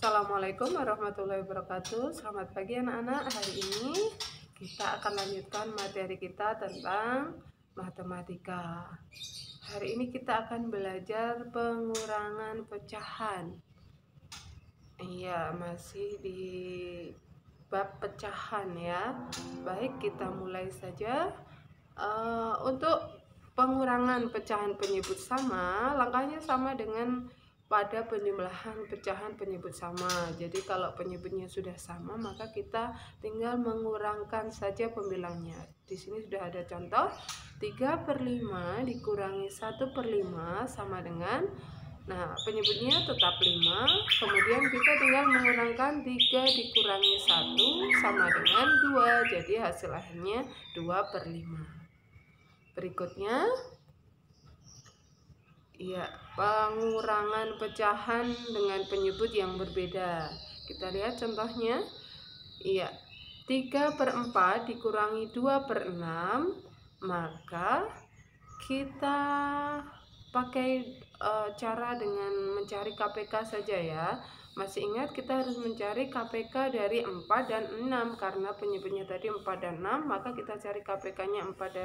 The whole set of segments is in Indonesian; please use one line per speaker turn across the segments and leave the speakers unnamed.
Assalamualaikum warahmatullahi wabarakatuh. Selamat pagi anak-anak. Hari ini kita akan lanjutkan materi kita tentang matematika. Hari ini kita akan belajar pengurangan pecahan. Iya, masih di bab pecahan ya. Baik, kita mulai saja. Untuk pengurangan pecahan penyebut sama, langkahnya sama dengan pada penjumlahan pecahan penyebut sama. Jadi kalau penyebutnya sudah sama, maka kita tinggal mengurangkan saja pembilangnya. Di sini sudah ada contoh, 3/5 dikurangi 1/5 sama dengan, nah penyebutnya tetap 5, kemudian kita tinggal mengurangkan 3 dikurangi 1 sama dengan 2, jadi hasil akhirnya 2/5. Berikutnya, ya, pengurangan pecahan dengan penyebut yang berbeda. Kita lihat contohnya. Iya, 3/4 dikurangi 2/6, maka kita pakai cara dengan mencari KPK saja ya. Masih ingat kita harus mencari KPK dari 4 dan 6 karena penyebutnya tadi 4 dan 6, maka kita cari KPK-nya 4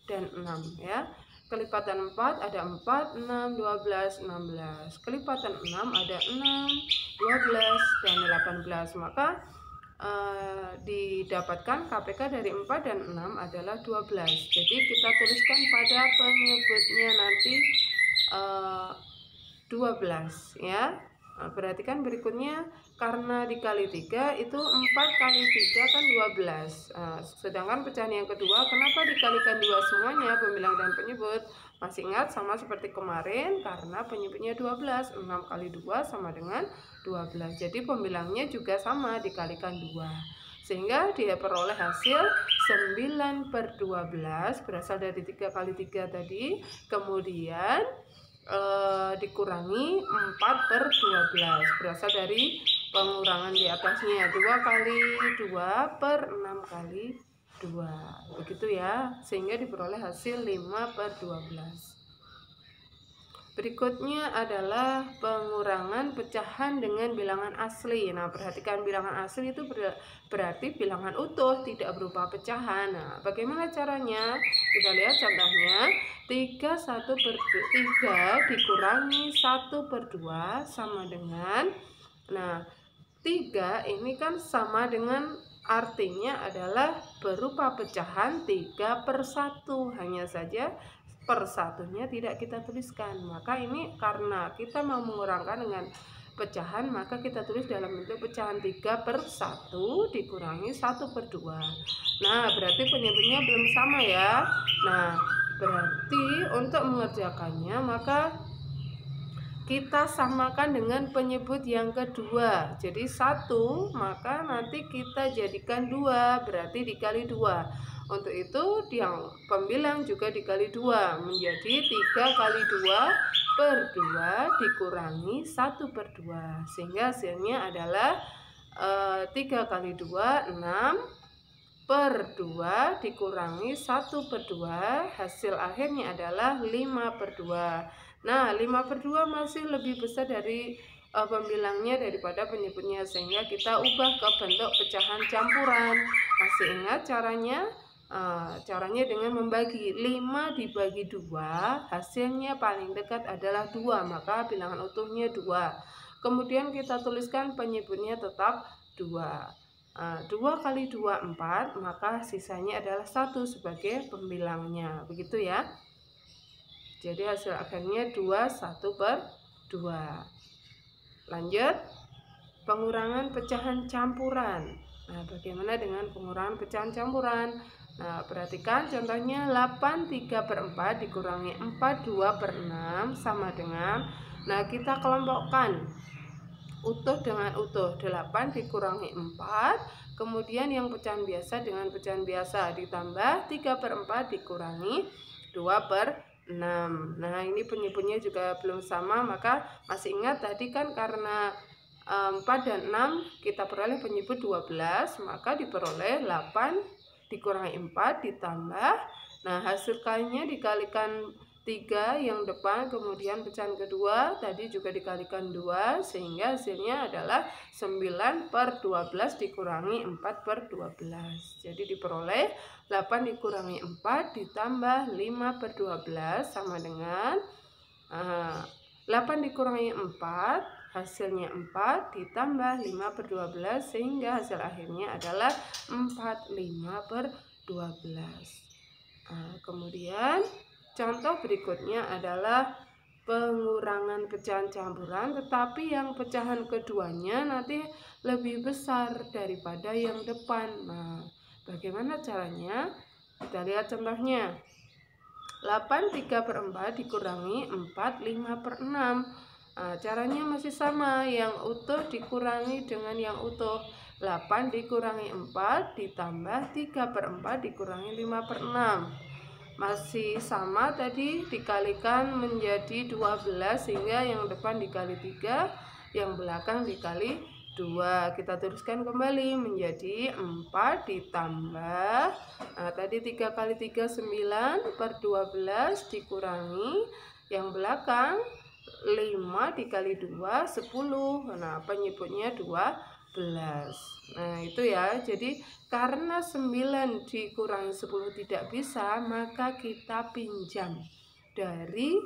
dan 6 ya. Kelipatan 4 ada 4, 6, 12, 16. Kelipatan 6 ada 6, 12, dan 18. Maka didapatkan KPK dari 4 dan 6 adalah 12. Jadi kita tuliskan pada penyebutnya nanti 12 ya. Perhatikan berikutnya, karena dikali 3 itu 4 kali 3 kan 12. Sedangkan pecahan yang kedua, kenapa dikalikan 2 semuanya, pembilang dan penyebut? Masih ingat sama seperti kemarin, karena penyebutnya 12, 6 kali 2 sama dengan 12. Jadi pembilangnya juga sama, dikalikan 2. Sehingga dia peroleh hasil 9/12 berasal dari 3 kali 3 tadi. Kemudian dikurangi 4/12 berasal dari pengurangan di atasnya, 2 kali 2 per 6 kali 2, begitu ya, sehingga diperoleh hasil 5/12. Berikutnya adalah pengurangan pecahan dengan bilangan asli. Nah, perhatikan bilangan asli itu berarti bilangan utuh, tidak berupa pecahan. Nah, bagaimana caranya? Kita lihat contohnya, 3 dikurangi 1/2 sama dengan, nah 3 ini kan sama dengan, artinya adalah berupa pecahan 3/1, hanya saja per satunya tidak kita tuliskan. Maka ini karena kita mau mengurangkan dengan pecahan, maka kita tulis dalam bentuk pecahan 3/1 dikurangi 1/2. Nah, berarti penyebutnya belum sama ya. Nah, berarti untuk mengerjakannya maka kita samakan dengan penyebut yang kedua. Jadi 1, maka nanti kita jadikan 2, berarti dikali 2. Untuk itu yang pembilang juga dikali 2, menjadi 3 kali 2/2 dikurangi 1/2. Sehingga hasilnya adalah 3 kali 2, 6/2 dikurangi 1/2. Hasil akhirnya adalah 5/2. Nah, 5/2 masih lebih besar dari pembilangnya daripada penyebutnya, sehingga kita ubah ke bentuk pecahan campuran. Masih ingat caranya? Caranya dengan membagi 5 dibagi 2, hasilnya paling dekat adalah 2, maka bilangan utuhnya 2. Kemudian kita tuliskan penyebutnya tetap 2. 2 kali 2, 4, maka sisanya adalah 1 sebagai pembilangnya, begitu ya. Jadi hasil akhirnya 2, 1/2. Lanjut, pengurangan pecahan campuran. Nah, bagaimana dengan pengurangan pecahan campuran? Nah, perhatikan contohnya, 8 3/4 dikurangi 4 2/6 sama dengan, nah kita kelompokkan utuh dengan utuh, 8 dikurangi 4, kemudian yang pecahan biasa dengan pecahan biasa, ditambah 3/4 dikurangi 2/6. Nah, ini penyebutnya juga belum sama, maka masih ingat tadi kan karena 4 dan 6 kita peroleh penyebut 12, maka diperoleh 8 dikurangi 4 ditambah, nah hasil kalinya dikalikan 3 yang depan, kemudian pecahan kedua tadi juga dikalikan 2, sehingga hasilnya adalah 9/12 dikurangi 4/12. Jadi diperoleh 8 dikurangi 4 ditambah 5/12 sama dengan 8 dikurangi 4, hasilnya 4 ditambah 5/12, sehingga hasil akhirnya adalah 45/12. Kemudian contoh berikutnya adalah pengurangan pecahan campuran, tetapi yang pecahan keduanya nanti lebih besar daripada yang depan. Nah, bagaimana caranya? Kita lihat contohnya. 8 3/4 dikurangi 4 5/6. Caranya masih sama, yang utuh dikurangi dengan yang utuh. 8 dikurangi 4 ditambah 3/4 dikurangi 5/6. Masih sama tadi, dikalikan menjadi 12, sehingga yang depan dikali 3, yang belakang dikali 2. Kita teruskan kembali menjadi 4 ditambah tadi 3 kali 3 9/12 dikurangi yang belakang 5 dikali 2 10. Nah, penyebutnya 12. Nah, itu ya. Jadi karena 9 dikurangi 10 tidak bisa, maka kita pinjam dari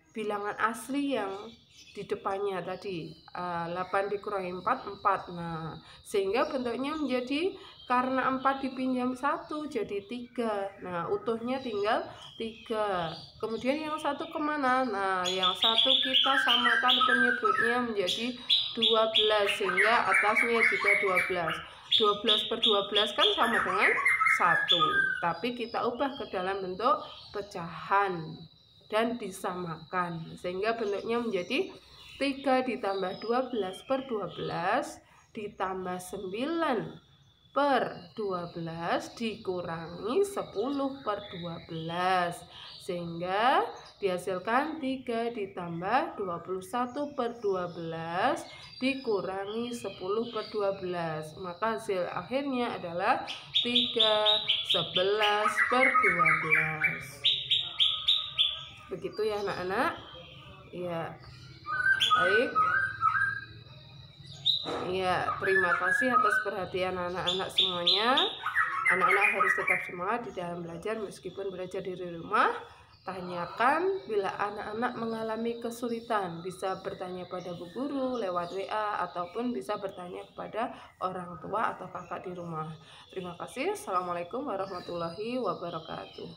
bilangan asli yang di depannya tadi. 8 dikurangi 4 4. Nah, sehingga bentuknya menjadi, karena 4 dipinjam 1 jadi 3. Nah, utuhnya tinggal 3. Kemudian yang satu kemana? Nah, yang satu kita samakan penyebutnya menjadi 12, sehingga atasnya juga 12. 12/12 kan sama dengan 1, tapi kita ubah ke dalam bentuk pecahan dan disamakan, sehingga bentuknya menjadi 3 ditambah 12/12 ditambah 9/12 dikurangi 10/12, sehingga dihasilkan 3 ditambah 21/12 dikurangi 10/12. Maka hasil akhirnya adalah 3/11/12. Begitu ya anak-anak. Ya, baik. Ya, terima kasih atas perhatian anak-anak semuanya. Anak-anak harus tetap semangat di dalam belajar meskipun belajar di rumah. Tanyakan bila anak-anak mengalami kesulitan, bisa bertanya pada bu guru lewat WA ataupun bisa bertanya kepada orang tua atau kakak di rumah. Terima kasih. Assalamualaikum warahmatullahi wabarakatuh.